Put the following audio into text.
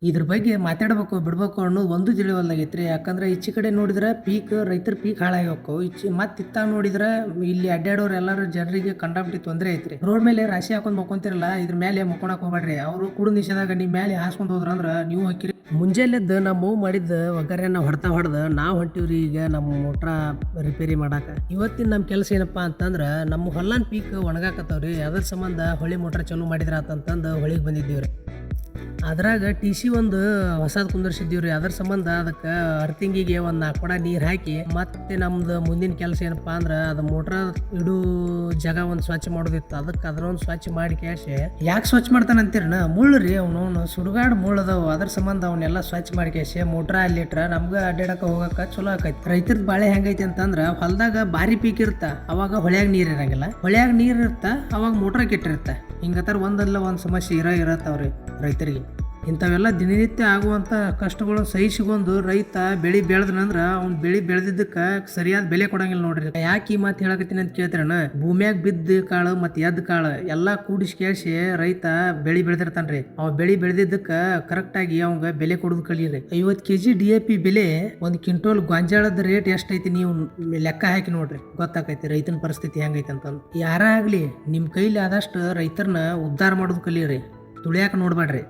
ಇದ್ರ ಬಗ್ಗೆ ಮಾತಾಡ್ಬೇಕು ಬಿಡ್ಬೇಕು ಅನ್ನೋದು ಒಂದು ತಿಳಿವಲ್ಲಾಗೈತ್ರಿ. ಯಾಕಂದ್ರೆ ಈಚೆ ಕಡೆ ನೋಡಿದ್ರೆ ರೈತರ ಪೀಕ್ ಹಾಳಾಗಿ ಹೋಕ್ಕವು. ಮತ್ತೆ ಇತ್ತಾಗ ನೋಡಿದ್ರೆ ಇಲ್ಲಿ ಅಡ್ಡಾಡೋರು ಎಲ್ಲರೂ ಜನರಿಗೆ ಕಂಡಾಪಟ್ಟಿ ತೊಂದರೆ ಐತ್ರಿ. ರೋಡ್ ಮೇಲೆ ರಾಶಿ ಹಾಕೊಂಡ್ ಮಕ್ಕೊಂತಿರಲ್ಲ, ಇದ್ರ ಮೇಲೆ ಮಕ್ಕೊಳಕ್ ಹೋಗ್ಬೇಡ್ರಿ. ಅವರು ಕುಡಿದ ನಿಷೇಧಾಗ ನಿಮ್ ಮೇಲೆ ಹಾಸ್ಕೊಂಡ್ ಹೋದ್ರಂದ್ರ ನೀವು ಹಾಕಿರಿ. ಮುಂಜಾನೆದ್ದು ನಮ್ಮ ಮೂವ್ ಮಾಡಿದ ಒಗ್ಗರೆನ ಹೊಡೆದ ನಾವು ಹೊಂಟಿವ್ರಿ ಈಗ ನಮ್ಮ ಮೋಟ್ರ ರಿಪೇರಿ ಮಾಡಾಕ. ಇವತ್ತಿನ ನಮ್ಮ ಕೆಲಸ ಏನಪ್ಪಾ ಅಂತಂದ್ರ ನಮ್ಮ ಹೊಲನ್ ಪೀಕ್ ಒಣಗಾಕತ್ತವ್ರಿ. ಅದ್ರ ಸಂಬಂಧ ಹೊಳಿ ಮೋಟ್ರ್ ಚಾಲೂ ಮಾಡಿದ್ರ ಅಂತಂದು ಹೊಳಿಗೆ ಬಂದಿದ್ದೀವ್ರಿ. ಅದ್ರಾಗ ಟಿ ಸಿ ಒಂದು ಹೊಸದು ಕುಂದರ್ಸಿದ್ದೀವ್ರಿ. ಅದ್ರ ಸಂಬಂಧ ಅದಕ್ಕೆ ಅರ್ತಿಂಗಿಗೆ ಒಂದು 4 ಕೊಡ ನೀರು ಹಾಕಿ ಮತ್ತೆ ನಮ್ದು ಮುಂದಿನ ಕೆಲಸ ಏನಪ್ಪ ಅಂದ್ರೆ ಅದು ಮೋಟ್ರ ಇಡೂ ಜಾಗ ಒಂದು ಸ್ವಚ್ಛ ಮಾಡೋದಿತ್ತು. ಅದಕ್ಕೆ ಅದನ್ನೊಂದು ಸ್ವಚ್ಛ ಮಾಡಿ ಕ್ಯಾಶೆ ಯಾಕೆ ಸ್ವಚ್ಛ ಮಾಡ್ತಾನೆ ಅಂತೀರಣ್ಣ, ಮುಳ್ಳು ರೀ ಅವನು ಸುಡುಗಾಡು ಮುಳ್ಳು ಅದಾವು. ಅದ್ರ ಸಂಬಂಧ ಅವನ್ನೆಲ್ಲ ಸ್ವಚ್ಛ ಮಾಡಿ ಕ್ಯಾಶೆ ಮೋಟ್ರ ಅಲ್ಲಿಟ್ರ ನಮ್ಗೆ ಅಡ್ಡಾಡಕ್ಕೆ ಹೋಗಕ್ಕೆ ಚಲೋ ಆಕೈತಿ. ರೈತರದ ಬಾಳೆ ಹೆಂಗೈತಿ ಅಂತಂದ್ರೆ ಹೊಲದಾಗ ಭಾರಿ ಪೀಕ್ ಇರ್ತ, ಅವಾಗ ಹೊಳ್ಯಾಗ ನೀರು ಇರಂಗಿಲ್ಲ. ಹೊಳ್ಯಾಗ ನೀರು ಇರ್ತ, ಅವಾಗ ಮೋಟ್ರ ಕೆಟ್ಟಿರ್ತ. ಹಿಂಗತ್ತಾರ ಒಂದಲ್ಲ ಒಂದು ಸಮಸ್ಯೆ ಇರತ್ತವ್ರಿ ರೈತರಿಗೆ. ಇಂಥವೆಲ್ಲ ದಿನನಿತ್ಯ ಆಗುವಂಥ ಕಷ್ಟಗಳು ಸಹಿಸಿಕೊಂಡು ರೈತ ಬೆಳೆ ಬೆಳೆದ್ನಂದ್ರೆ ಅವ್ನು ಬೆಳೆ ಬೆಳೆದಿದ್ದಕ್ಕೆ ಸರಿಯಾದ ಬೆಲೆ ಕೊಡಂಗಿಲ್ಲ ನೋಡ್ರಿ. ಯಾಕೆ ಈ ಮಾತು ಹೇಳಕತ್ತೀನಿ ಅಂತ ಕೇಳ್ತಾರಣ್ಣ, ಭೂಮಿಯಾಗ ಬಿದ್ದ ಕಾಳು ಮತ್ತು ಎದ್ದು ಕಾಳು ಎಲ್ಲ ಕೂಡಿಸಿ ಕೇಳಿಸಿ ರೈತ ಬೆಳೆ ಬೆಳೆದಿರ್ತಾನ್ರಿ. ಅವ ಬೆಳೆ ಬೆಳೆದಿದ್ದಕ್ಕೆ ಕರೆಕ್ಟಾಗಿ ಅವಂಗ ಬೆಲೆ ಕೊಡೋದು ಕಲೀರಿ. 50 kg DAP ಬೆಲೆ, 1 ಕ್ವಿಂಟೋಲ್ ಗೊಂಜಾಳದ ರೇಟ್ ಎಷ್ಟೈತಿ ನೀವು ಲೆಕ್ಕ ಹಾಕಿ ನೋಡ್ರಿ, ಗೊತ್ತಾಕೈತಿ ರೈತನ ಪರಿಸ್ಥಿತಿ ಹೆಂಗೈತಿ ಅಂತ. ಯಾರ ಆಗ್ಲಿ ನಿಮ್ಮ ಕೈಲಿ ಆದಷ್ಟು ರೈತರನ್ನ ಉದ್ಧಾರ ಮಾಡೋದು ಕಲೀರಿ, ತುಳಿಯಾಕ ನೋಡ್ಬೇಡ್ರಿ.